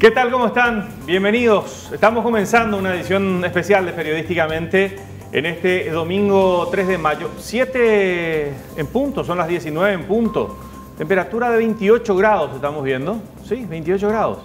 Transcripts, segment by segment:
¿Qué tal? ¿Cómo están? Bienvenidos. Estamos comenzando una edición especial de Periodísticamente en este domingo 3 de mayo. 7 en punto, son las 19 en punto. Temperatura de 28 grados estamos viendo. Sí, 28 grados.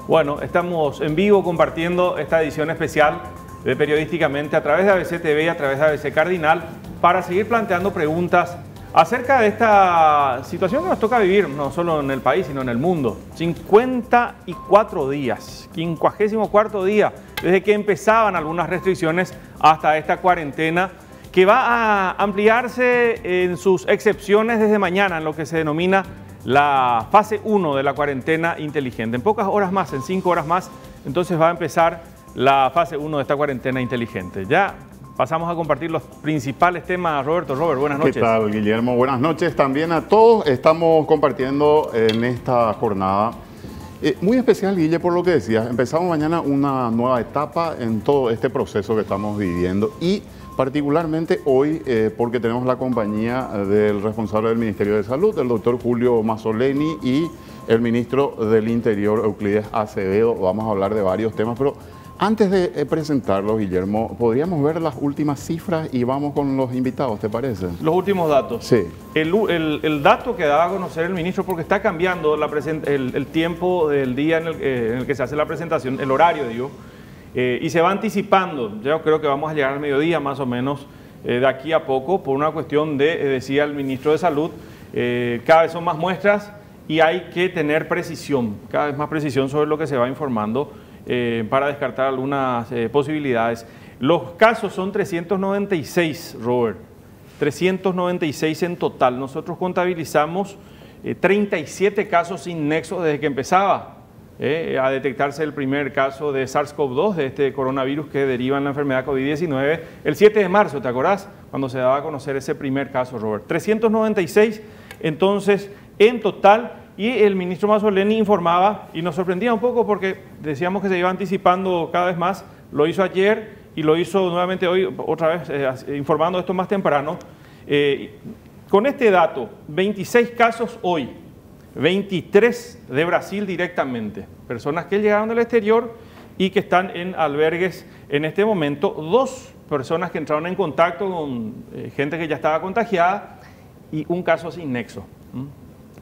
Bueno, estamos en vivo compartiendo esta edición especial de Periodísticamente a través de ABC TV y a través de ABC Cardinal para seguir planteando preguntas acerca de esta situación que nos toca vivir, no solo en el país, sino en el mundo. 54 días, 54º día, desde que empezaban algunas restricciones hasta esta cuarentena, que va a ampliarse en sus excepciones desde mañana, en lo que se denomina la fase 1 de la cuarentena inteligente. En pocas horas más, en 5 horas más, entonces va a empezar la fase 1 de esta cuarentena inteligente. Ya pasamos a compartir los principales temas. Robert, buenas noches. ¿Qué tal, Guillermo? Buenas noches también a todos. Estamos compartiendo en esta jornada muy especial, Guille, por lo que decías. Empezamos mañana una nueva etapa en todo este proceso que estamos viviendo y particularmente hoy porque tenemos la compañía del responsable del Ministerio de Salud, el doctor Julio Mazzoleni, y el ministro del Interior, Euclides Acevedo. Vamos a hablar de varios temas, pero antes de presentarlos, Guillermo, ¿podríamos ver las últimas cifras y vamos con los invitados, te parece? Los últimos datos. Sí. El dato que daba a conocer el ministro, porque está cambiando el tiempo del día en el que se hace la presentación, el horario, digo, y se va anticipando. Yo creo que vamos a llegar al mediodía más o menos de aquí a poco, por una cuestión de, decía el ministro de Salud, cada vez son más muestras y hay que tener precisión, cada vez más precisión sobre lo que se va informando, para descartar algunas posibilidades. Los casos son 396, Robert, 396 en total. Nosotros contabilizamos 37 casos sin nexo desde que empezaba a detectarse el primer caso de SARS-CoV-2, de este coronavirus que deriva en la enfermedad COVID-19, el 7 de marzo, ¿te acordás? Cuando se daba a conocer ese primer caso, Robert. 396, entonces, en total. Y el ministro Mazzoleni informaba, y nos sorprendía un poco porque decíamos que se iba anticipando cada vez más, lo hizo ayer y lo hizo nuevamente hoy, otra vez informando esto más temprano. Con este dato, 26 casos hoy, 23 de Brasil directamente, personas que llegaron del exterior y que están en albergues en este momento, 2 personas que entraron en contacto con gente que ya estaba contagiada y un caso sin nexo.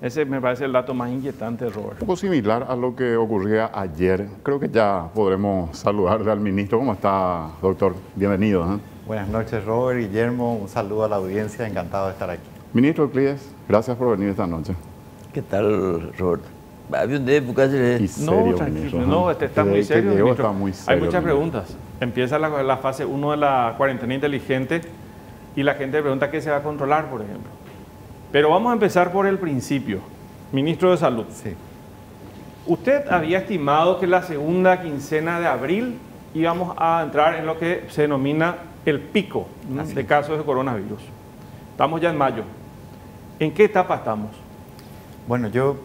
Ese me parece el dato más inquietante, Robert. Un poco similar a lo que ocurría ayer. Creo que ya podremos saludarle al ministro. ¿Cómo está, doctor? Bienvenido. Buenas noches, Robert, Guillermo. Un saludo a la audiencia. Encantado de estar aquí. Ministro Euclides, gracias por venir esta noche. ¿Qué tal, Robert? No, tranquilo. No, está muy serio, ministro. Está muy serio, hay muchas preguntas. Empieza la fase 1 de la cuarentena inteligente y la gente pregunta qué se va a controlar, por ejemplo. Pero vamos a empezar por el principio. Ministro de Salud. Sí. Usted había estimado que la segunda quincena de abril íbamos a entrar en lo que se denomina el pico de casos de coronavirus. Estamos ya en mayo. ¿En qué etapa estamos? Bueno, yo,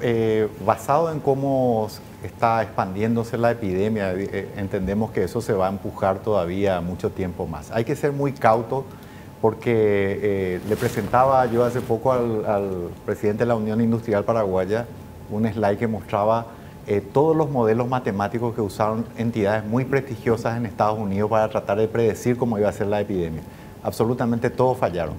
basado en cómo está expandiéndose la epidemia, entendemos que eso se va a empujar todavía mucho tiempo más. Hay que ser muy cautos, porque le presentaba yo hace poco al presidente de la Unión Industrial Paraguaya un slide que mostraba todos los modelos matemáticos que usaron entidades muy prestigiosas en Estados Unidos para tratar de predecir cómo iba a ser la epidemia. Absolutamente todos fallaron.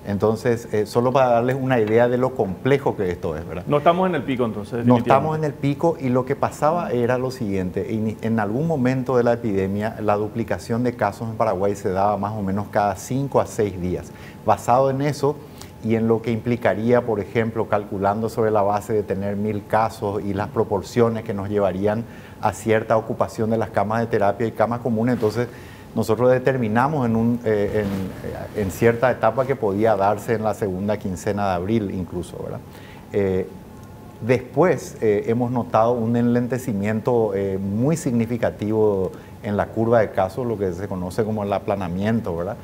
Entonces, solo para darles una idea de lo complejo que esto es, ¿verdad? No estamos en el pico, entonces. No estamos en el pico, y lo que pasaba era lo siguiente: en algún momento de la epidemia, la duplicación de casos en Paraguay se daba más o menos cada 5 a 6 días. Basado en eso y en lo que implicaría, por ejemplo, calculando sobre la base de tener 1000 casos y las proporciones que nos llevarían a cierta ocupación de las camas de terapia y camas comunes, entonces nosotros determinamos en cierta etapa que podía darse en la segunda quincena de abril incluso, ¿verdad? Después hemos notado un enlentecimiento muy significativo en la curva de casos, lo que se conoce como el aplanamiento, ¿verdad?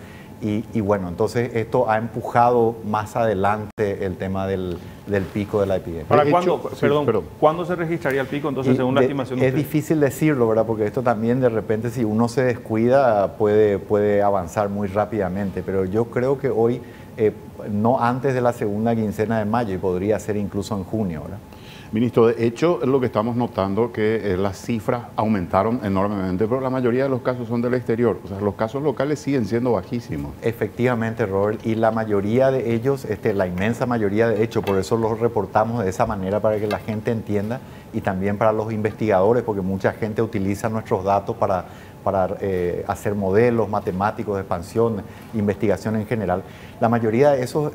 Y bueno, entonces esto ha empujado más adelante el tema del pico de la epidemia. ¿Para cuándo, ¿cuándo se registraría el pico, entonces, según la estimación de usted? Es difícil decirlo, ¿verdad? Porque esto también, de repente, si uno se descuida, puede avanzar muy rápidamente. Pero yo creo que hoy, no antes de la segunda quincena de mayo, y podría ser incluso en junio, ¿verdad? Ministro, de hecho, lo que estamos notando que las cifras aumentaron enormemente, pero la mayoría de los casos son del exterior. O sea, los casos locales siguen siendo bajísimos. Efectivamente, Robert, y la mayoría de ellos, la inmensa mayoría de hecho, por eso los reportamos de esa manera para que la gente entienda y también para los investigadores, porque mucha gente utiliza nuestros datos para hacer modelos matemáticos de expansión, investigación en general. La mayoría de esas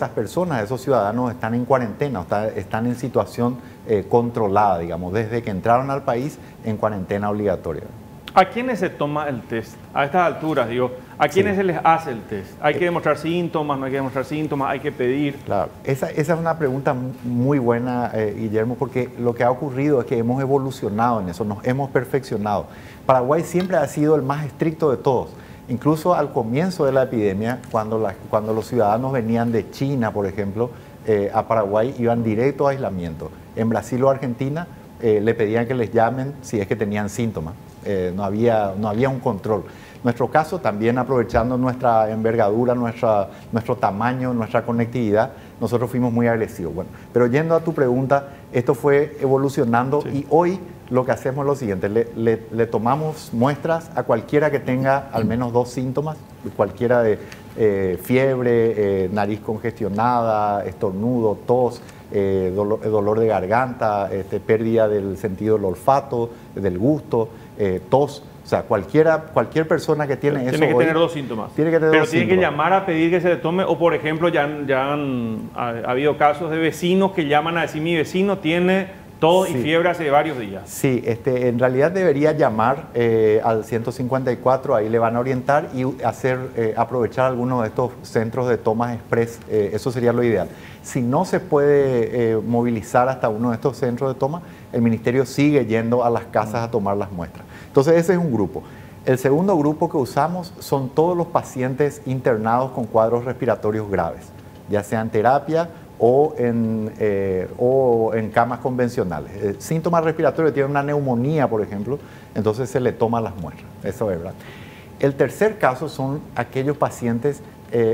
personas, de esos ciudadanos, están en cuarentena, están en situación controlada, digamos, desde que entraron al país en cuarentena obligatoria. ¿A quiénes se toma el test? A estas alturas, digo, ¿a quiénes se les hace el test? ¿Hay que demostrar síntomas? ¿No hay que demostrar síntomas? ¿Hay que pedir? Claro, esa es una pregunta muy buena, Guillermo, porque lo que ha ocurrido es que hemos evolucionado en eso, nos hemos perfeccionado. Paraguay siempre ha sido el más estricto de todos. Incluso al comienzo de la epidemia, cuando los ciudadanos venían de China, por ejemplo, a Paraguay iban directo a aislamiento. En Brasil o Argentina le pedían que les llamen si es que tenían síntomas. No había un control. Nuestro caso, también aprovechando nuestra envergadura, nuestro tamaño, nuestra conectividad, nosotros fuimos muy agresivos. Bueno, pero yendo a tu pregunta, esto fue evolucionando y hoy lo que hacemos es lo siguiente, le tomamos muestras a cualquiera que tenga al menos 2 síntomas, cualquiera de fiebre, nariz congestionada, estornudo, tos, dolor de garganta, pérdida del sentido del olfato, del gusto, tos. O sea, cualquier persona que tiene eso tiene que hoy, tener 2 síntomas. Tiene que tener pero 2 tiene síntomas. que llamar a pedir que se le tome, o por ejemplo, ha habido casos de vecinos que llaman a decir: mi vecino tiene tos y fiebre hace varios días. Sí, en realidad debería llamar al 154, ahí le van a orientar y aprovechar algunos de estos centros de tomas express, eso sería lo ideal. Si no se puede movilizar hasta uno de estos centros de toma, el ministerio sigue yendo a las casas a tomar las muestras. Entonces ese es un grupo. El segundo grupo que usamos son todos los pacientes internados con cuadros respiratorios graves, ya sea en terapia o en camas convencionales. Síntomas respiratorios, tiene una neumonía, por ejemplo, entonces se le toman las muestras. Eso es verdad. El tercer caso son aquellos pacientes,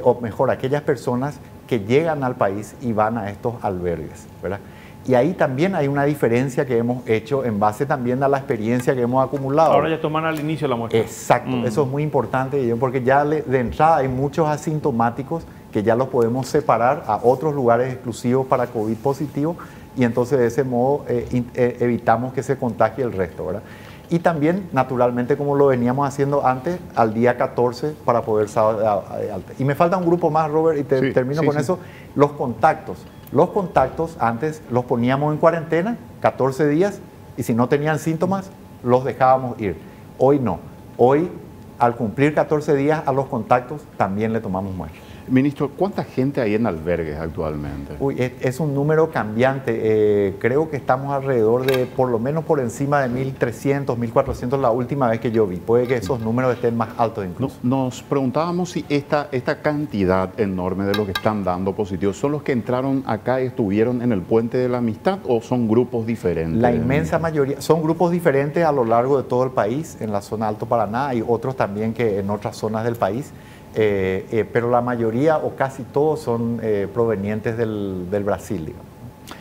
o mejor, aquellas personas que llegan al país y van a estos albergues, ¿verdad? Y ahí también hay una diferencia que hemos hecho en base también a la experiencia que hemos acumulado. Ahora ya toman al inicio la muestra. Exacto, eso es muy importante, porque ya de entrada hay muchos asintomáticos que ya los podemos separar a otros lugares exclusivos para COVID positivo y entonces de ese modo evitamos que se contagie el resto, ¿verdad? Y también, naturalmente, como lo veníamos haciendo antes, al día 14 para poder salir alta. Y me falta un grupo más, Robert, y termino con eso. Los contactos. Los contactos antes los poníamos en cuarentena, 14 días, y si no tenían síntomas, los dejábamos ir. Hoy no. Hoy, al cumplir 14 días a los contactos, también le tomamos muestras. Ministro, ¿cuánta gente hay en albergues actualmente? Uy, es un número cambiante. Creo que estamos alrededor de, por lo menos por encima de 1.300, 1.400 la última vez que yo vi. Puede que esos números estén más altos incluso. Nos preguntábamos si esta cantidad enorme de los que están dando positivos, ¿son los que entraron acá y estuvieron en el Puente de la Amistad o son grupos diferentes? La inmensa mayoría son grupos diferentes a lo largo de todo el país, en la zona Alto Paraná y otros también que en otras zonas del país. Pero la mayoría o casi todos son provenientes del Brasil, digamos.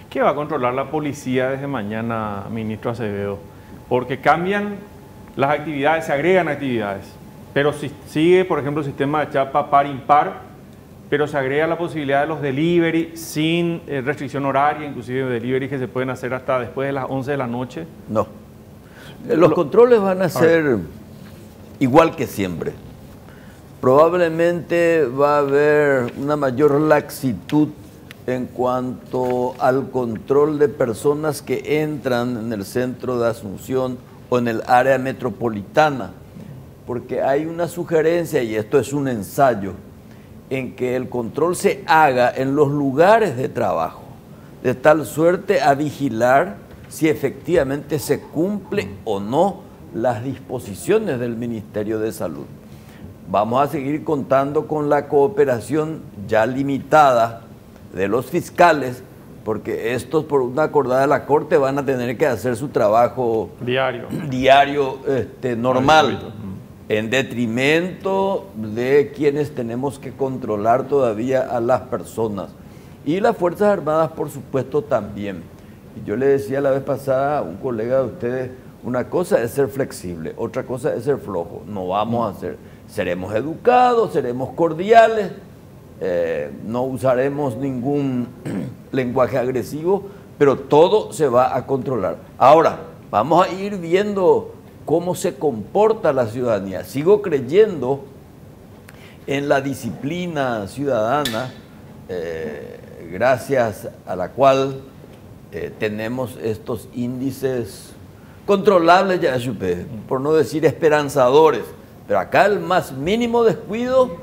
¿Qué va a controlar la policía desde mañana, ministro Acevedo? Porque cambian las actividades, se agregan actividades, pero si sigue, por ejemplo, el sistema de chapa par-impar, pero se agrega la posibilidad de los delivery sin restricción horaria, inclusive delivery que se pueden hacer hasta después de las 11 de la noche. No. Los controles van a ser igual que siempre. Probablemente va a haber una mayor laxitud en cuanto al control de personas que entran en el centro de Asunción o en el área metropolitana, porque hay una sugerencia, y esto es un ensayo, en que el control se haga en los lugares de trabajo, de tal suerte a vigilar si efectivamente se cumple o no las disposiciones del Ministerio de Salud. Vamos a seguir contando con la cooperación ya limitada de los fiscales, porque estos, por una acordada de la Corte, van a tener que hacer su trabajo diario normal, en detrimento de quienes tenemos que controlar todavía a las personas. Y las Fuerzas Armadas, por supuesto, también. Y yo le decía la vez pasada a un colega de ustedes, una cosa es ser flexible, otra cosa es ser flojo. No vamos a ser, seremos educados, seremos cordiales, no usaremos ningún lenguaje agresivo, pero todo se va a controlar. Ahora, vamos a ir viendo cómo se comporta la ciudadanía. Sigo creyendo en la disciplina ciudadana, gracias a la cual tenemos estos índices controlables, ya supe, por no decir esperanzadores, pero acá el más mínimo descuido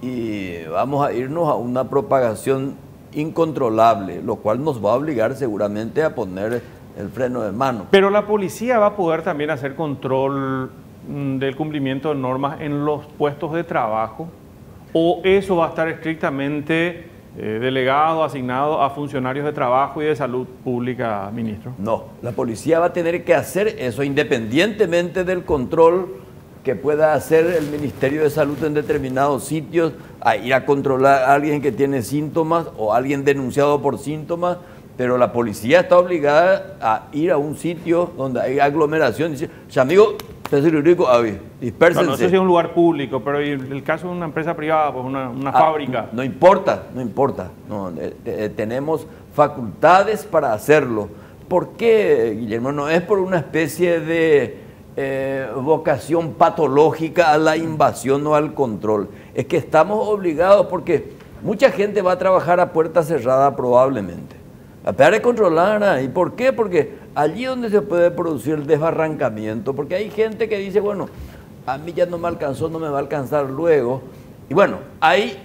y vamos a irnos a una propagación incontrolable, lo cual nos va a obligar seguramente a poner el freno de mano. Pero la policía va a poder también hacer control del cumplimiento de normas en los puestos de trabajo, o eso va a estar estrictamente delegado, asignado a funcionarios de trabajo y de salud pública, ministro. No, la policía va a tener que hacer eso independientemente del control que pueda hacer el Ministerio de Salud en determinados sitios, a ir a controlar a alguien que tiene síntomas o a alguien denunciado por síntomas, pero la policía está obligada a ir a un sitio donde hay aglomeración y decir, amigo, dispérsense. No sé si es un lugar público, pero en el caso de una empresa privada, pues una fábrica. No importa. No, tenemos facultades para hacerlo. ¿Por qué, Guillermo? No es por una especie de vocación patológica a la invasión o al control. Es que estamos obligados porque mucha gente va a trabajar a puerta cerrada probablemente. A pesar de controlar, ¿y por qué? Porque allí donde se puede producir el desbarrancamiento, porque hay gente que dice, bueno, a mí ya no me alcanzó, no me va a alcanzar luego. Y bueno, hay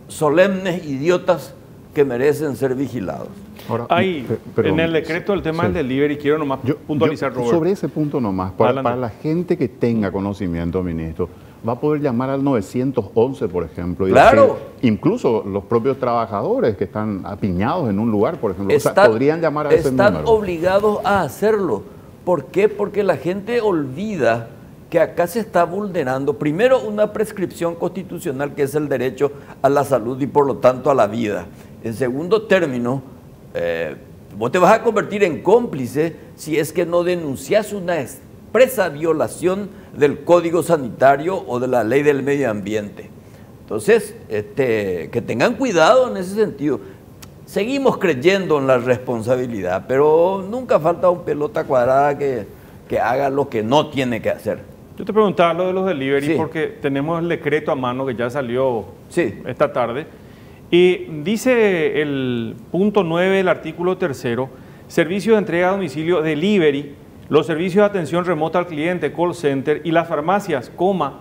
solemnes idiotas que merecen ser vigilados. Ahora, en el decreto del tema del delivery, quiero nomás puntualizar, Roberto. Sobre ese punto nomás, para la gente que tenga conocimiento, ministro, va a poder llamar al 911, por ejemplo. Y claro. decir, incluso los propios trabajadores que están apiñados en un lugar, por ejemplo, podrían llamar a ese número. Están obligados a hacerlo. ¿Por qué? Porque la gente olvida que acá se está vulnerando, primero, una prescripción constitucional que es el derecho a la salud y por lo tanto a la vida. En segundo término, vos te vas a convertir en cómplice si es que no denuncias una expresa violación del Código Sanitario o de la Ley del Medio Ambiente. Entonces, que tengan cuidado en ese sentido. Seguimos creyendo en la responsabilidad, pero nunca falta un pelota cuadrada que haga lo que no tiene que hacer. Yo te preguntaba lo de los delivery, Sí. porque tenemos el decreto a mano que ya salió Sí. esta tarde. Y dice el punto 9 del artículo 3, servicio de entrega a domicilio, delivery, los servicios de atención remota al cliente, call center, y las farmacias,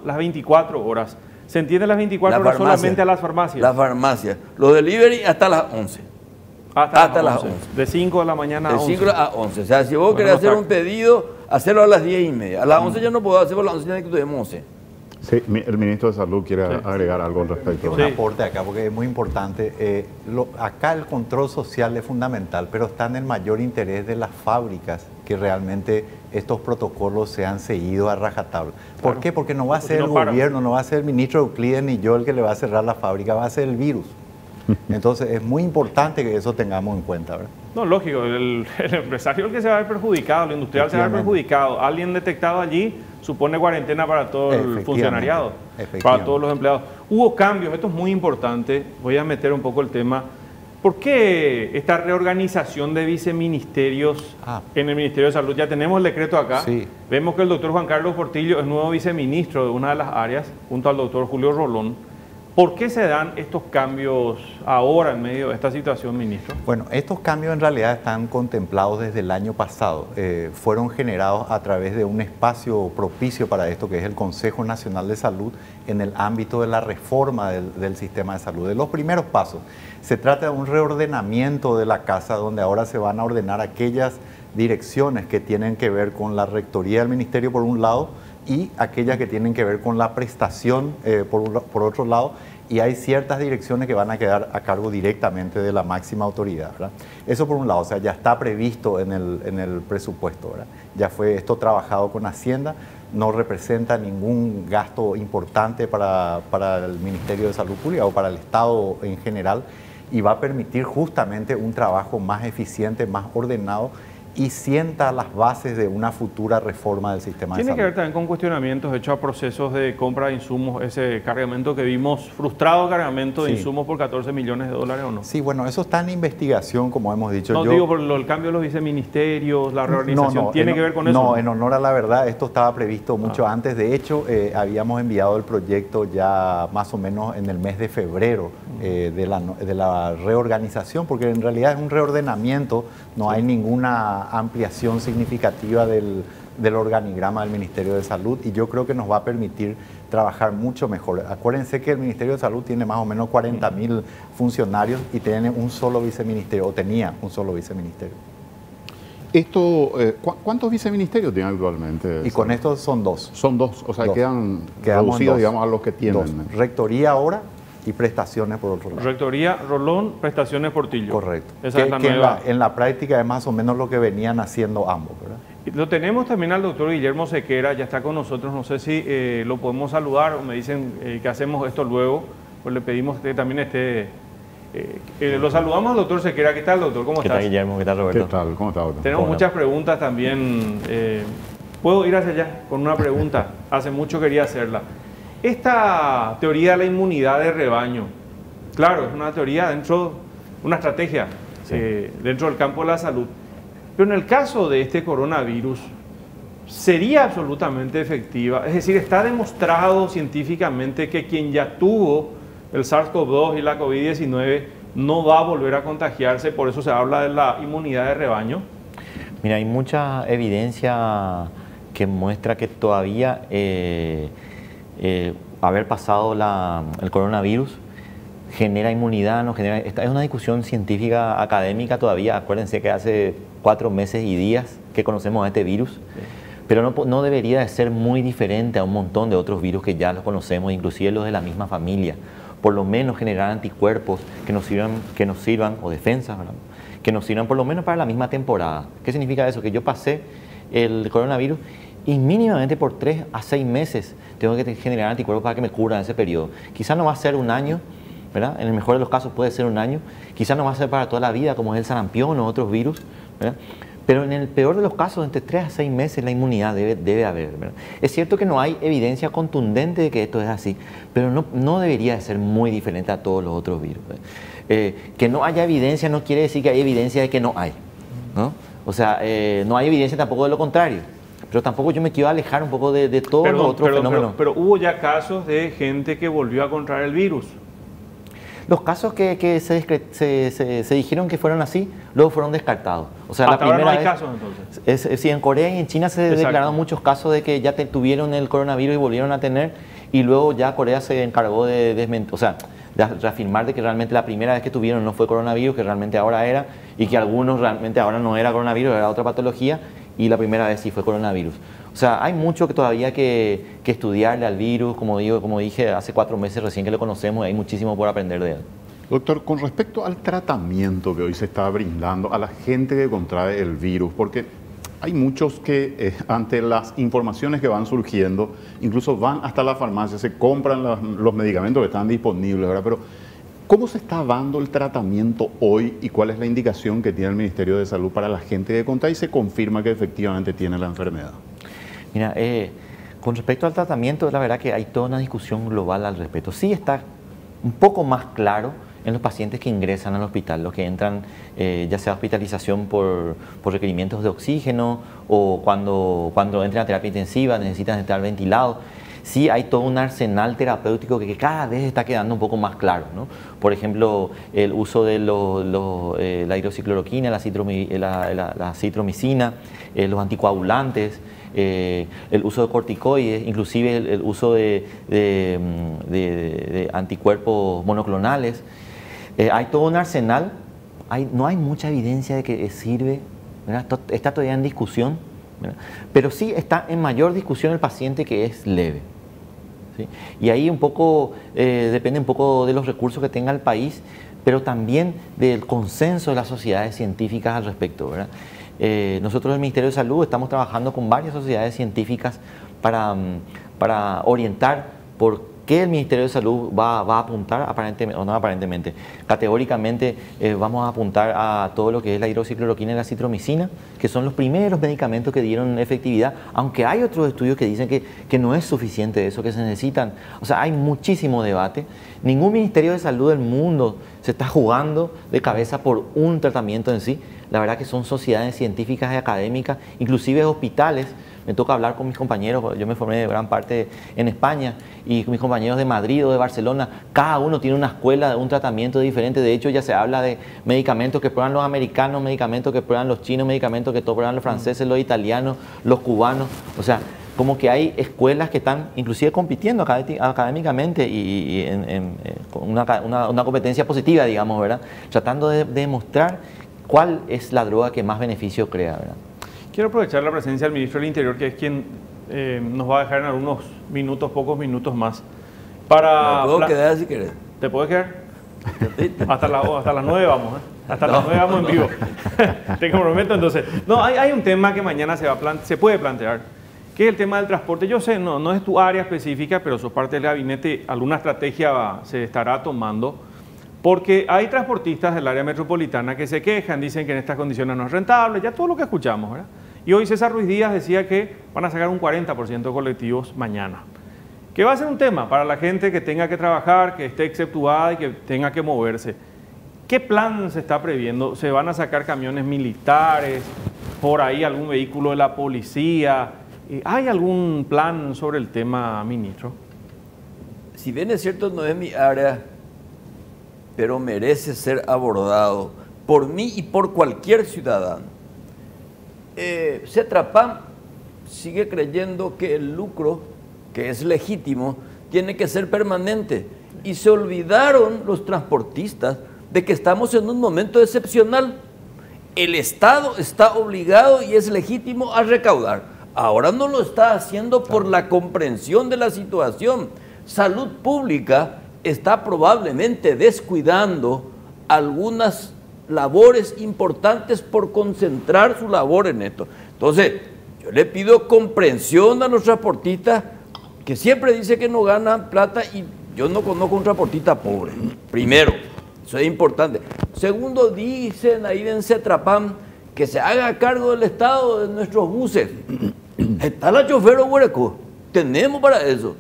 las 24 horas. ¿Se entiende las 24 horas solamente a las farmacias? Las farmacias. Los delivery hasta las 11. Hasta las 11. De 5 de la mañana a De 11. 5 a 11. O sea, si vos querés hacer un pedido, hacerlo a las 10:30. A las 11 ya no puedo hacerlo, a las 11 tiene que tuvimos 11. Sí, el ministro de Salud quiere agregar algo al respecto. Un aporte acá, porque es muy importante. Acá el control social es fundamental, pero está en el mayor interés de las fábricas que realmente estos protocolos sean seguidos a rajatabla. ¿Por qué? Porque no va a ser el gobierno, no va a ser el ministro Euclides ni yo el que le va a cerrar la fábrica, va a ser el virus. Entonces es muy importante que eso tengamos en cuenta, ¿verdad? No, lógico, el empresario es el que se va a ver perjudicado, el industrial se va a ver perjudicado. Alguien detectado allí supone cuarentena para todo el funcionariado, para todos los empleados. Hubo cambios, esto es muy importante, voy a meter un poco el tema. ¿Por qué esta reorganización de viceministerios en el Ministerio de Salud? Ya tenemos el decreto acá, vemos que el doctor Juan Carlos Portillo es nuevo viceministro de una de las áreas, junto al doctor Julio Rolón. ¿Por qué se dan estos cambios ahora en medio de esta situación, ministro? Bueno, estos cambios en realidad están contemplados desde el año pasado. Fueron generados a través de un espacio propicio para esto, que es el Consejo Nacional de Salud, en el ámbito de la reforma del sistema de salud. De los primeros pasos, se trata de un reordenamiento de la casa, donde ahora se van a ordenar aquellas direcciones que tienen que ver con la rectoría del ministerio por un lado, y aquellas que tienen que ver con la prestación por otro lado, y hay ciertas direcciones que van a quedar a cargo directamente de la máxima autoridad, ¿verdad? Eso por un lado, o sea, ya está previsto en el presupuesto, ¿verdad? Ya fue esto trabajado con Hacienda, no representa ningún gasto importante para el Ministerio de Salud Pública o para el Estado en general. y va a permitir justamente un trabajo más eficiente, más ordenado y sienta las bases de una futura reforma del sistema de salud. Tiene que ver también con cuestionamientos hechos a procesos de compra de insumos, ese cargamento que vimos, frustrado cargamento de insumos por 14 millones de dólares, ¿o no? Sí, bueno, eso está en investigación, como hemos dicho. No, digo por el cambio de los viceministerios, la reorganización, ¿tiene que ver con eso? No, en honor a la verdad, esto estaba previsto mucho antes. De hecho, habíamos enviado el proyecto ya más o menos en el mes de febrero de la reorganización, porque en realidad es un reordenamiento, no hay ninguna ampliación significativa del organigrama del Ministerio de Salud, y yo creo que nos va a permitir trabajar mucho mejor. Acuérdense que el Ministerio de Salud tiene más o menos 40.000 funcionarios y tiene un solo viceministerio, o tenía un solo viceministerio. ¿Cuántos viceministerios tiene actualmente? Y con esto son dos. Son dos, o sea, dos. quedan reducidos, digamos, a los que tienen. Dos. Rectoría ahora y prestaciones por otro lado. Rectoría Rolón, prestaciones Portillo. Correcto. Esa es la nueva. En la práctica es más o menos lo que venían haciendo ambos, ¿verdad? Lo tenemos también al doctor Guillermo Sequera, ya está con nosotros, no sé si lo podemos saludar o me dicen que hacemos esto luego, pues le pedimos que también esté... lo saludamos al doctor Sequera. ¿Qué tal, doctor? ¿Cómo estás? ¿Qué tal, Guillermo? ¿Qué tal, Roberto? ¿Qué tal? ¿Cómo está, doctor? Tenemos Hola. muchas preguntas también. ¿Puedo ir hacia allá con una pregunta? Hace mucho quería hacerla. Esta teoría de la inmunidad de rebaño, claro, es una teoría dentro, una estrategia dentro del campo de la salud. Pero en el caso de este coronavirus, ¿sería absolutamente efectiva? Es decir, ¿está demostrado científicamente que quien ya tuvo el SARS-CoV-2 y la COVID-19 no va a volver a contagiarse? Por eso se habla de la inmunidad de rebaño. Mira, hay mucha evidencia que muestra que todavía haber pasado el coronavirus genera inmunidad, no genera... Esta es una discusión científica académica todavía. Acuérdense que hace 4 meses y días que conocemos a este virus, pero no debería de ser muy diferente a un montón de otros virus que ya los conocemos, inclusive los de la misma familia. Por lo menos generar anticuerpos que nos sirvan o defensas, ¿verdad?, que nos sirvan por lo menos para la misma temporada. ¿Qué significa eso? Que yo pasé el coronavirus y mínimamente por 3 a 6 meses tengo que generar anticuerpos para que me cubran ese periodo. Quizás no va a ser un año, ¿verdad? En el mejor de los casos puede ser un año, quizás no va a ser para toda la vida como es el sarampión o otros virus, ¿verdad? Pero en el peor de los casos, entre 3 a 6 meses la inmunidad debe haber, ¿verdad? Es cierto que no hay evidencia contundente de que esto es así, pero no debería de ser muy diferente a todos los otros virus, ¿verdad? Que no haya evidencia no quiere decir que hay evidencia de que no hay, ¿no? O sea, no hay evidencia tampoco de lo contrario. Pero tampoco yo me quiero alejar un poco de todos los otros fenómenos. Pero hubo ya casos de gente que volvió a contraer el virus. Los casos que se dijeron que fueron así, luego fueron descartados. O sea, hasta la primera ahora no hay vez, casos, entonces. Sí, en Corea y en China se declararon muchos casos de que ya tuvieron el coronavirus y volvieron a tener, y luego ya Corea se encargó de desmentir, o sea, de reafirmar de que realmente la primera vez que tuvieron no fue coronavirus, que realmente ahora era, y que algunos realmente ahora no era coronavirus, era otra patología, y la primera vez sí fue coronavirus. O sea, hay mucho que todavía que estudiarle al virus, como dije, hace 4 meses recién que lo conocemos, hay muchísimo por aprender de él. Doctor, con respecto al tratamiento que hoy se está brindando a la gente que contrae el virus, porque hay muchos que ante las informaciones que van surgiendo, incluso van hasta la farmacia, se compran los medicamentos que están disponibles, ¿verdad? Pero ¿cómo se está dando el tratamiento hoy y cuál es la indicación que tiene el Ministerio de Salud para la gente que contrae y se confirma que efectivamente tiene la enfermedad? Mira, con respecto al tratamiento, la verdad que hay toda una discusión global al respecto. Sí está un poco más claro en los pacientes que ingresan al hospital, los que entran ya sea hospitalización por requerimientos de oxígeno o cuando entran a terapia intensiva necesitan estar ventilados. Sí hay todo un arsenal terapéutico que cada vez está quedando un poco más claro, ¿no? Por ejemplo, el uso de la hidroxicloroquina, la citromicina, los anticoagulantes, el uso de corticoides, inclusive el uso de anticuerpos monoclonales. Hay todo un arsenal, no hay mucha evidencia de que sirve, ¿verdad? Está todavía en discusión, ¿verdad? Pero sí está en mayor discusión el paciente que es leve, ¿sí? Y ahí un poco depende un poco de los recursos que tenga el país, pero también del consenso de las sociedades científicas al respecto, ¿verdad? Nosotros del Ministerio de Salud estamos trabajando con varias sociedades científicas para orientar por qué el Ministerio de Salud va a apuntar, aparentemente, o no aparentemente, categóricamente vamos a apuntar a todo lo que es la hidroxicloroquina y la citromicina, que son los primeros medicamentos que dieron efectividad, aunque hay otros estudios que dicen que no es suficiente eso, que se necesitan. O sea, hay muchísimo debate. Ningún Ministerio de Salud del mundo se está jugando de cabeza por un tratamiento en sí. La verdad que son sociedades científicas y académicas, inclusive hospitales. Me toca hablar con mis compañeros, yo me formé de gran parte en España, y con mis compañeros de Madrid o de Barcelona, cada uno tiene una escuela, un tratamiento diferente. De hecho, ya se habla de medicamentos que prueban los americanos, medicamentos que prueban los chinos, medicamentos que prueban los franceses, los italianos, los cubanos. O sea, como que hay escuelas que están inclusive compitiendo académicamente y con una competencia positiva, digamos, ¿verdad? Tratando de demostrar cuál es la droga que más beneficio crea, ¿verdad? Quiero aprovechar la presencia del ministro del Interior, que es quien nos va a dejar en algunos minutos, pocos minutos más, para... ¿Me puedo quedar si querés? ¿Te puedes quedar? Hasta las 9 vamos, ¿eh? Hasta las 9 vamos en vivo. Te comprometo, entonces. No, hay un tema que mañana se puede plantear, que es el tema del transporte. Yo sé, no es tu área específica, pero sos parte del gabinete, alguna estrategia se estará tomando, porque hay transportistas del área metropolitana que se quejan, dicen que en estas condiciones no es rentable, ya todo lo que escuchamos, ¿verdad? Y hoy César Ruiz Díaz decía que van a sacar un 40% de colectivos mañana, que va a ser un tema para la gente que tenga que trabajar, que esté exceptuada y que tenga que moverse. ¿Qué plan se está previendo? ¿Se van a sacar camiones militares, por ahí algún vehículo de la policía? ¿Hay algún plan sobre el tema, ministro? Si bien es cierto, no es mi área, pero merece ser abordado por mí y por cualquier ciudadano. Cetrapam sigue creyendo que el lucro, que es legítimo, tiene que ser permanente. Y se olvidaron los transportistas de que estamos en un momento excepcional. El Estado está obligado y es legítimo a recaudar. Ahora no lo está haciendo por la comprensión de la situación. Salud Pública está probablemente descuidando algunas labores importantes por concentrar su labor en esto. Entonces, yo le pido comprensión a los transportistas que siempre dice que no ganan plata, y yo no conozco un transportista pobre. Primero, eso es importante. Segundo, dicen ahí en Cetrapam que se haga cargo del Estado de nuestros buses. Está la chofer Huereco, tenemos para eso.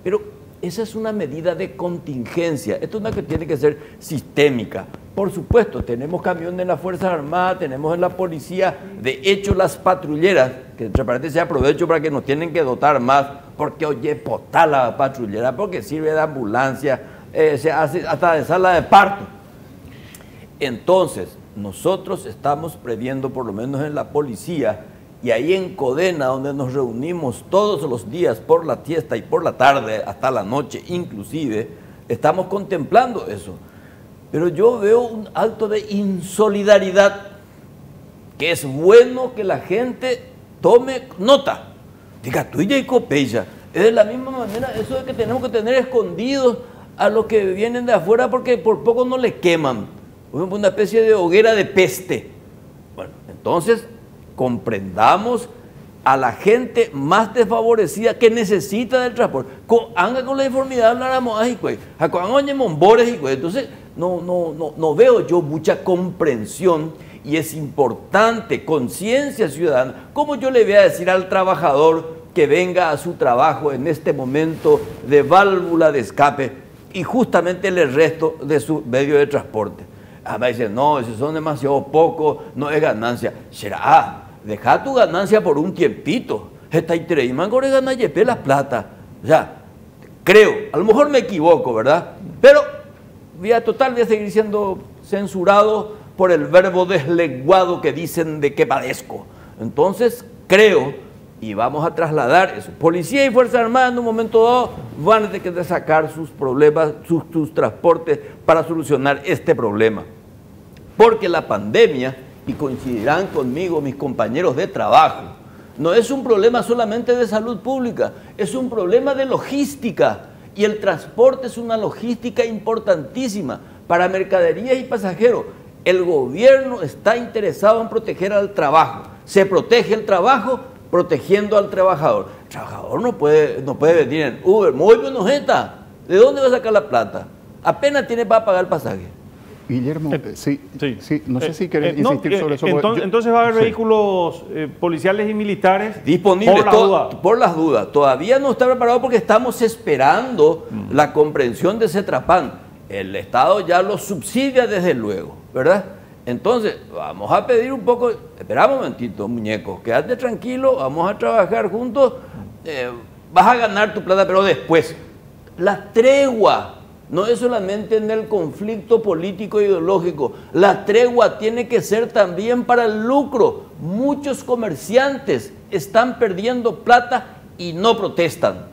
Pero esa es una medida de contingencia. Esto es una que tiene que ser sistémica. Por supuesto, tenemos camiones en las Fuerzas Armadas, tenemos en la policía. De hecho, las patrulleras, que entre paréntesis aprovecho para que nos tienen que dotar más, porque oye, potá la patrullera, porque sirve de ambulancia, se hace hasta de sala de parto. Entonces, nosotros estamos previendo, por lo menos en la policía, y ahí en Codena, donde nos reunimos todos los días por la siesta y por la tarde, hasta la noche inclusive, estamos contemplando eso. Pero yo veo un acto de insolidaridad, que es bueno que la gente tome nota. Diga, tú y Copeya, es de la misma manera eso de que tenemos que tener escondidos a los que vienen de afuera porque por poco no le queman. Una especie de hoguera de peste. Bueno, entonces comprendamos a la gente más desfavorecida que necesita del transporte. Anga con la informidad habláramos, entonces no veo yo mucha comprensión, y es importante conciencia ciudadana. ¿Cómo yo le voy a decir al trabajador que venga a su trabajo en este momento de válvula de escape y justamente le resto de su medio de transporte? Me dicen, no, esos son demasiado pocos, no es ganancia. Será, deja tu ganancia por un tiempito. Está interesante, gore gana yepe la plata. O sea, creo, a lo mejor me equivoco, ¿verdad? Pero voy a seguir siendo censurado por el verbo deslenguado que dicen de que padezco. Entonces, creo, y vamos a trasladar eso. Policía y Fuerzas Armadas en un momento dado van a tener que sacar sus problemas, sus transportes para solucionar este problema. Porque la pandemia, y coincidirán conmigo mis compañeros de trabajo, no es un problema solamente de salud pública, es un problema de logística. Y el transporte es una logística importantísima para mercaderías y pasajeros. El gobierno está interesado en proteger al trabajo. Se protege el trabajo protegiendo al trabajador. El trabajador no puede venir en Uber, muy buena jeta. ¿De dónde va a sacar la plata? Apenas tiene para pagar el pasaje. Guillermo, sí, no sé si querés no, insistir sobre eso. Entonces va a haber vehículos policiales y militares disponibles por las dudas. Todavía no está preparado porque estamos esperando la comprensión de Cetrapan. El Estado ya lo subsidia desde luego, ¿verdad? Entonces, vamos a pedir un poco, espera un momentito, muñeco, quédate tranquilo, vamos a trabajar juntos, vas a ganar tu plata, pero después, la tregua. No es solamente en el conflicto político e ideológico. La tregua tiene que ser también para el lucro. Muchos comerciantes están perdiendo plata y no protestan.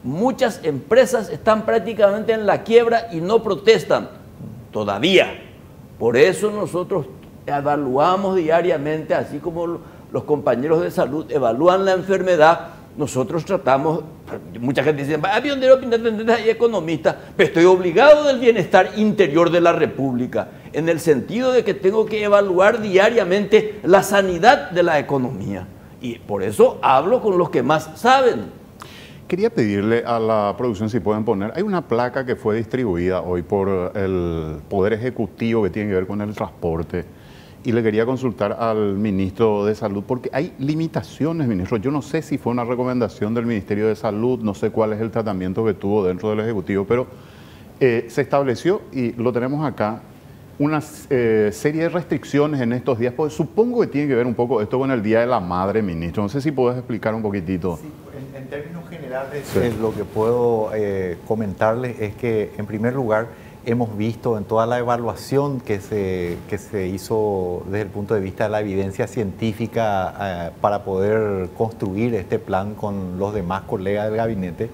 Muchas empresas están prácticamente en la quiebra y no protestan. Todavía. Por eso nosotros evaluamos diariamente, así como los compañeros de salud evalúan la enfermedad. Nosotros tratamos, mucha gente dice, avionero, y economista, pero estoy obligado del bienestar interior de la República, en el sentido de que tengo que evaluar diariamente la sanidad de la economía. Y por eso hablo con los que más saben. Quería pedirle a la producción si pueden poner, hay una placa que fue distribuida hoy por el Poder Ejecutivo que tiene que ver con el transporte. Y le quería consultar al ministro de Salud, porque hay limitaciones, ministro. Yo no sé si fue una recomendación del Ministerio de Salud, no sé cuál es el tratamiento que tuvo dentro del Ejecutivo, pero se estableció, y lo tenemos acá, una serie de restricciones en estos días. Pues supongo que tiene que ver un poco esto con el Día de la Madre, ministro. No sé si puedes explicar un poquitito. Sí, en términos generales, lo que puedo comentarles es que, en primer lugar, hemos visto en toda la evaluación que se hizo desde el punto de vista de la evidencia científica para poder construir este plan con los demás colegas del gabinete,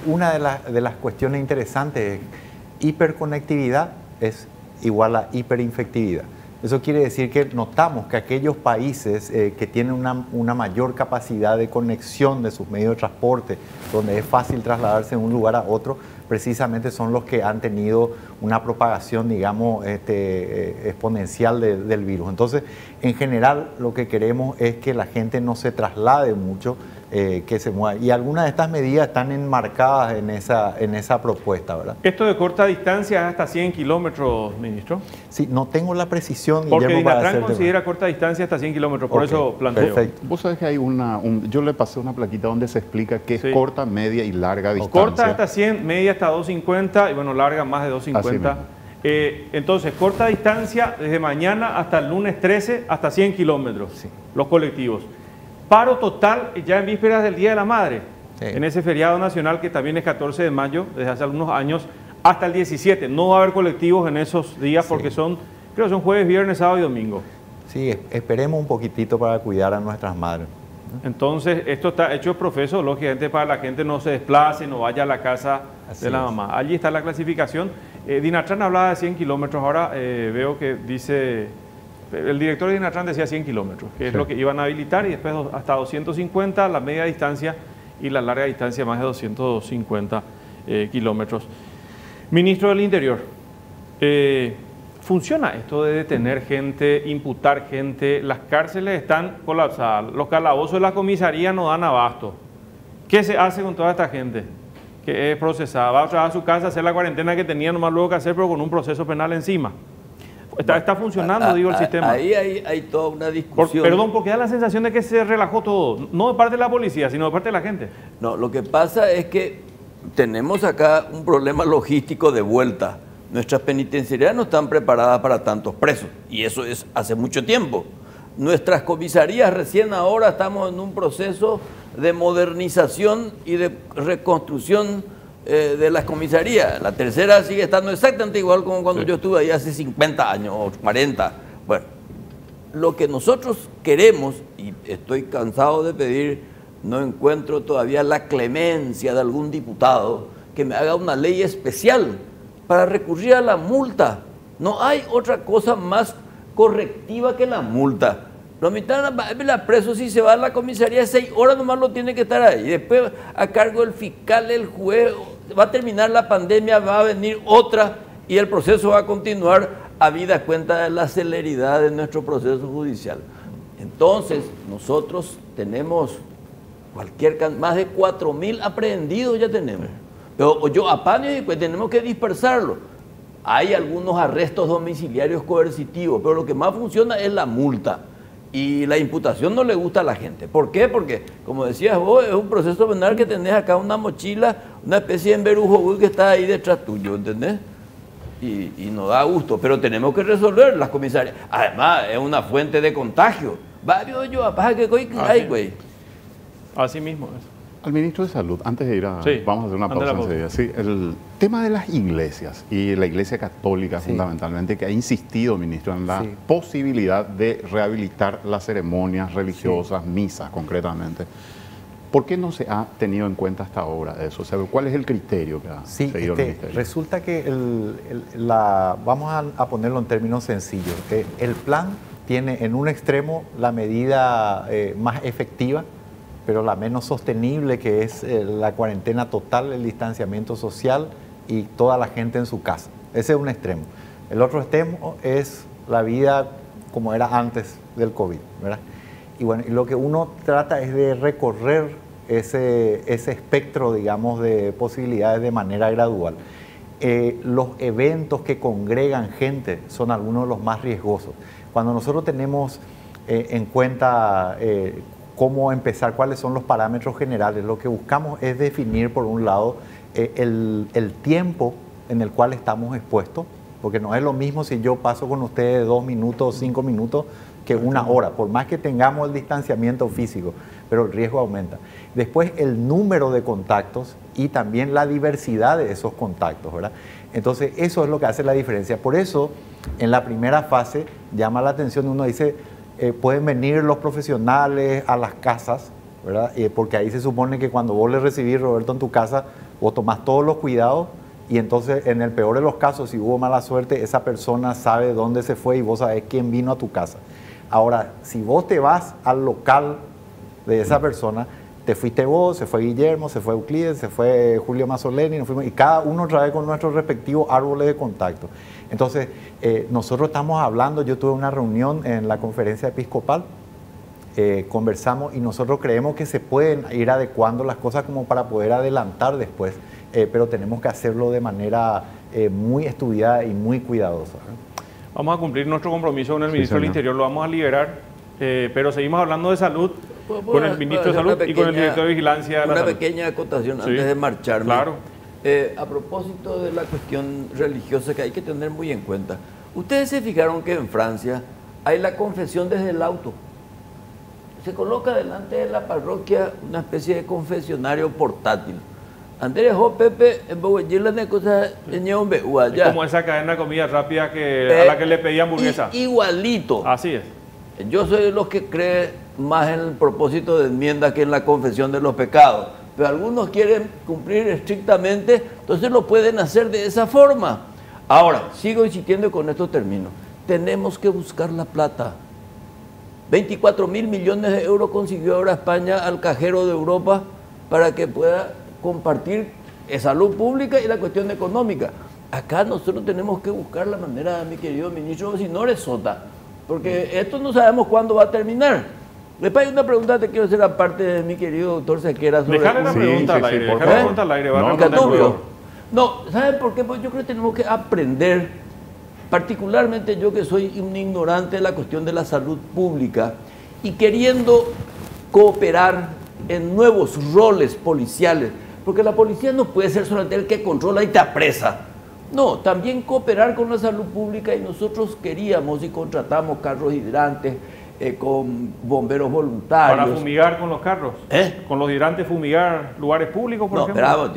una de las cuestiones interesantes es hiperconectividad es igual a hiperinfectividad. Eso quiere decir que notamos que aquellos países que tienen una mayor capacidad de conexión de sus medios de transporte, donde es fácil trasladarse de un lugar a otro, precisamente son los que han tenido una propagación, digamos, exponencial del virus. Entonces, en general, lo que queremos es que la gente no se traslade mucho, que se mueva. Y algunas de estas medidas están enmarcadas en esa propuesta, ¿verdad? ¿Esto de corta distancia es hasta 100 kilómetros, ministro? Sí, no tengo la precisión, porque Guillermo, Dinatran considera corta distancia hasta 100 kilómetros, por eso planteo. Perfecto. Vos sabés que hay yo le pasé una plaquita donde se explica qué es corta, media y larga distancia. Corta hasta 100, media hasta 250 y bueno, larga más de 250. Entonces, corta distancia desde mañana hasta el lunes 13 hasta 100 kilómetros, los colectivos. Paro total ya en vísperas del Día de la Madre, en ese feriado nacional que también es 14 de mayo, desde hace algunos años, hasta el 17. No va a haber colectivos en esos días porque creo que son jueves, viernes, sábado y domingo. Sí, esperemos un poquitito para cuidar a nuestras madres. Entonces, esto está hecho profeso, lógicamente, para la gente no se desplace, no vaya a la casa de la mamá. Allí está la clasificación. Dinatran hablaba de 100 kilómetros, ahora veo que dice... El director de Dinatran decía 100 kilómetros, que es lo que iban a habilitar, y después hasta 250, la media distancia, y la larga distancia más de 250 kilómetros. Ministro del Interior, ¿funciona esto de detener gente, imputar gente? Las cárceles están colapsadas, los calabozos de la comisaría no dan abasto. ¿Qué se hace con toda esta gente que es procesada? Va a trabajar a su casa, hacer la cuarentena que tenía nomás luego que hacer, pero con un proceso penal encima. Está funcionando, digo, el sistema. Ahí hay toda una discusión. Perdón, porque da la sensación de que se relajó todo, no de parte de la policía, sino de parte de la gente. No, lo que pasa es que tenemos acá un problema logístico de vuelta. Nuestras penitenciarías no están preparadas para tantos presos, y eso es hace mucho tiempo. Nuestras comisarías recién ahora estamos en un proceso de modernización y de reconstrucción de las comisarías. La tercera sigue estando exactamente igual como cuando yo estuve ahí hace 50 años o 40. Bueno, lo que nosotros queremos, y estoy cansado de pedir, no encuentro todavía la clemencia de algún diputado que me haga una ley especial para recurrir a la multa. No hay otra cosa más correctiva que la multa. Lo mitad la preso, si se va a la comisaría 6 horas nomás lo tiene que estar ahí. Después a cargo del fiscal, el juez, va a terminar la pandemia, va a venir otra y el proceso va a continuar habida cuenta de la celeridad de nuestro proceso judicial. Entonces, nosotros tenemos más de 4.000 aprehendidos ya tenemos. Yo apaño y pues tenemos que dispersarlo. Hay algunos arrestos domiciliarios coercitivos, pero lo que más funciona es la multa. Y la imputación no le gusta a la gente. ¿Por qué? Porque, como decías vos, es un proceso penal que tenés acá una mochila, una especie de emberujo que está ahí detrás tuyo, ¿entendés? Y no da gusto, pero tenemos que resolver las comisarias. Además, es una fuente de contagio. Varios yo, apá, que hay, güey. Así mismo es. Al ministro de Salud, antes de ir a... Sí, vamos a hacer una pausa enseguida. Sí, el tema de las iglesias y la Iglesia Católica fundamentalmente, que ha insistido, ministro, en la posibilidad de rehabilitar las ceremonias religiosas, misas concretamente. ¿Por qué no se ha tenido en cuenta hasta ahora eso? O sea, ¿cuál es el criterio que ha seguido el ministerio? Resulta que vamos a ponerlo en términos sencillos. El plan tiene en un extremo la medida más efectiva, pero la menos sostenible, que es la cuarentena total, el distanciamiento social y toda la gente en su casa. Ese es un extremo. El otro extremo es la vida como era antes del COVID, ¿verdad? Y bueno, y lo que uno trata es de recorrer ese espectro, digamos, de posibilidades de manera gradual. Los eventos que congregan gente son algunos de los más riesgosos. Cuando nosotros tenemos en cuenta cómo empezar, cuáles son los parámetros generales, lo que buscamos es definir, por un lado, el tiempo en el cual estamos expuestos, porque no es lo mismo si yo paso con ustedes 2 minutos o 5 minutos que 1 hora, por más que tengamos el distanciamiento físico, pero el riesgo aumenta. Después, el número de contactos y también la diversidad de esos contactos, ¿verdad? Entonces, eso es lo que hace la diferencia. Por eso, en la primera fase, llama la atención, uno dice, pueden venir los profesionales a las casas, ¿verdad? Porque ahí se supone que cuando vos le recibís, Roberto, en tu casa, vos tomás todos los cuidados y entonces, en el peor de los casos, si hubo mala suerte, esa persona sabe dónde se fue y vos sabés quién vino a tu casa. Ahora, si vos te vas al local de esa persona, te fuiste vos, se fue Guillermo, se fue Euclides, se fue Julio Mazzoleni, nos fuimos, y cada uno trae con nuestros respectivos árboles de contacto. Entonces, nosotros estamos hablando, yo tuve una reunión en la conferencia episcopal, conversamos y nosotros creemos que se pueden ir adecuando las cosas como para poder adelantar después, pero tenemos que hacerlo de manera muy estudiada y muy cuidadosa. Vamos a cumplir nuestro compromiso con el ministro del Interior, lo vamos a liberar, pero seguimos hablando de salud con el ministro de Salud y con el director de Vigilancia de la Salud. Una pequeña acotación antes de marcharme. Claro. A propósito de la cuestión religiosa que hay que tener muy en cuenta. Ustedes se fijaron que en Francia hay la confesión desde el auto. Se coloca delante de la parroquia una especie de confesionario portátil. Andrés o Pepe, en Bogotá, de cosas es como esa cadena de comida rápida a la que le pedí hamburguesa. Igualito. Así es. Yo soy de los que cree más en el propósito de enmienda que en la confesión de los pecados. Pero algunos quieren cumplir estrictamente, entonces lo pueden hacer de esa forma. Ahora, sigo insistiendo y con esto termino. Tenemos que buscar la plata. 24.000 millones de euros consiguió ahora España al cajero de Europa para que pueda compartir salud pública y la cuestión económica. Acá nosotros tenemos que buscar la manera, mi querido ministro, si no resota, porque esto no sabemos cuándo va a terminar. Después hay una pregunta que te quiero hacer aparte de mi querido doctor Sequera sobre... Déjale la pregunta al aire, déjale la pregunta al aire. No, ¿saben por qué? Pues yo creo que tenemos que aprender, particularmente yo que soy un ignorante de la cuestión de la salud pública y queriendo cooperar en nuevos roles policiales, porque la policía no puede ser solamente el que controla y te apresa. No, también cooperar con la salud pública y nosotros queríamos y contratamos carros hidrantes con bomberos voluntarios. Para fumigar con los carros. Con los hidrantes fumigar lugares públicos, por ejemplo.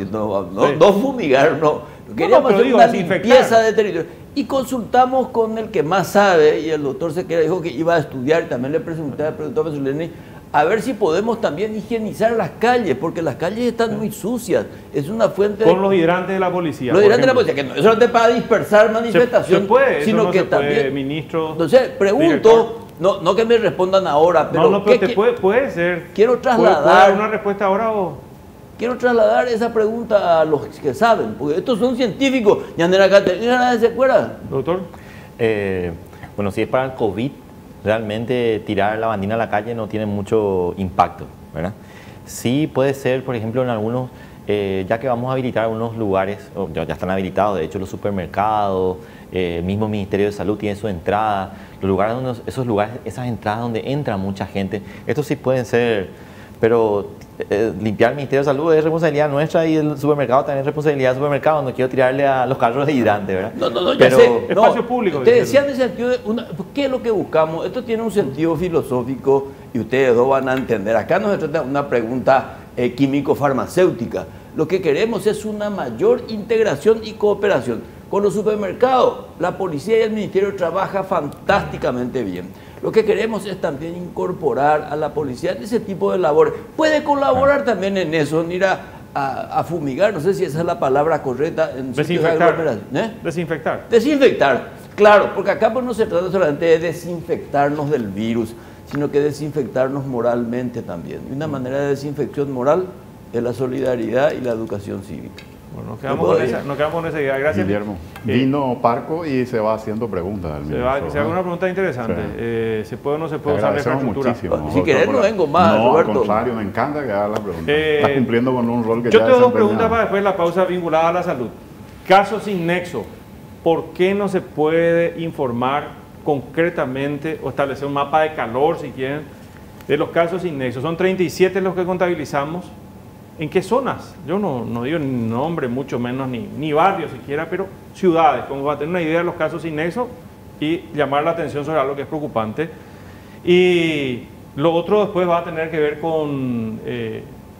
No fumigar, no. Queríamos hacer una limpieza de territorio. Y consultamos con el que más sabe, y el doctor Sequera dijo que iba a estudiar, y también le pregunté al doctor Mazzoleni, a ver si podemos también higienizar las calles, porque las calles están muy sucias. Es una fuente con los hidrantes de la policía. Los hidrantes de la policía, que no es solamente para dispersar manifestación, se puede, sino no que se también. Puede, ministro. Entonces, pregunto, no que me respondan ahora, pero. No, pero puede ser. Quiero trasladar. ¿Puede dar una respuesta ahora o.? Quiero trasladar esa pregunta a los que saben, porque estos son científicos. ¿Yanera Caterina se acuerda? Doctor. Bueno, si es para el COVID, realmente tirar la bandina a la calle no tiene mucho impacto, ¿verdad? Sí puede ser, por ejemplo, en algunos ya que vamos a habilitar unos lugares, ya están habilitados, de hecho los supermercados, el mismo Ministerio de Salud tiene su entrada, los lugares donde, esos lugares, esas entradas donde entra mucha gente, estos sí pueden ser, pero limpiar el Ministerio de Salud es responsabilidad nuestra y el supermercado también es responsabilidad del supermercado. No quiero tirarle a los carros de hidrante, ¿verdad? No, pero ya sé. Espacio público. Te decía en el sentido de ¿qué es lo que buscamos? Esto tiene un sentido filosófico y ustedes dos van a entender. Acá no se trata de una pregunta químico-farmacéutica. Lo que queremos es una mayor integración y cooperación. Con los supermercados, la policía y el ministerio trabajan fantásticamente bien. Lo que queremos es también incorporar a la policía en ese tipo de labores. Puede colaborar también en eso, en ir a fumigar, no sé si esa es la palabra correcta. En Desinfectar. Desinfectar. Desinfectar, claro, porque acá pues no se trata solamente de desinfectarnos del virus, sino que desinfectarnos moralmente también. Y una manera de desinfección moral es la solidaridad y la educación cívica. Bueno, nos quedamos con esa idea. Gracias, Guillermo. Vino Parco y se va haciendo preguntas. Se hace una pregunta interesante. ¿Se puede o no se puede usar la infraestructura? Si querés no vengo más, no, Roberto. Al contrario, me encanta que hagas la pregunta. Estás cumpliendo con un rol que ya yo tengo dos preguntas para después de la pausa vinculada a la salud. Casos sin nexo. ¿Por qué no se puede informar concretamente o establecer un mapa de calor, si quieren, de los casos sin nexo? Son 37 los que contabilizamos. ¿En qué zonas? Yo no digo ni nombre, mucho menos ni barrios siquiera, pero ciudades, como va a tener una idea de los casos sin nexo y llamar la atención sobre algo que es preocupante. Y lo otro después va a tener que ver con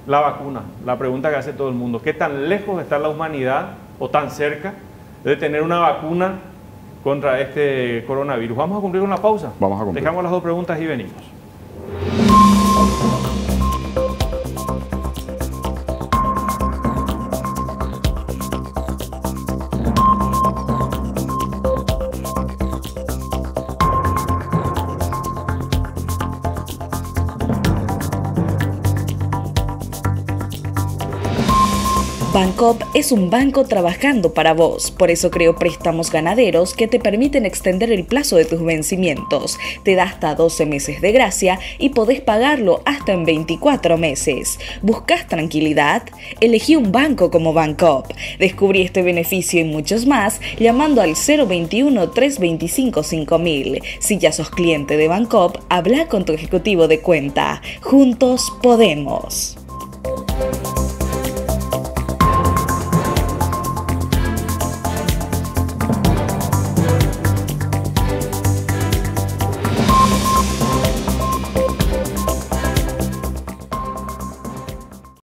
la vacuna, la pregunta que hace todo el mundo. ¿Qué tan lejos está la humanidad o tan cerca de tener una vacuna contra este coronavirus? Vamos a cumplir una pausa. Vamos a cumplir. Dejamos las dos preguntas y venimos. Bancopp es un banco trabajando para vos, por eso creó préstamos ganaderos que te permiten extender el plazo de tus vencimientos. Te da hasta 12 meses de gracia y podés pagarlo hasta en 24 meses. ¿Buscas tranquilidad? Elegí un banco como Bancopp. Descubrí este beneficio y muchos más llamando al 021-325-5000. Si ya sos cliente de Bancopp, habla con tu ejecutivo de cuenta. Juntos podemos.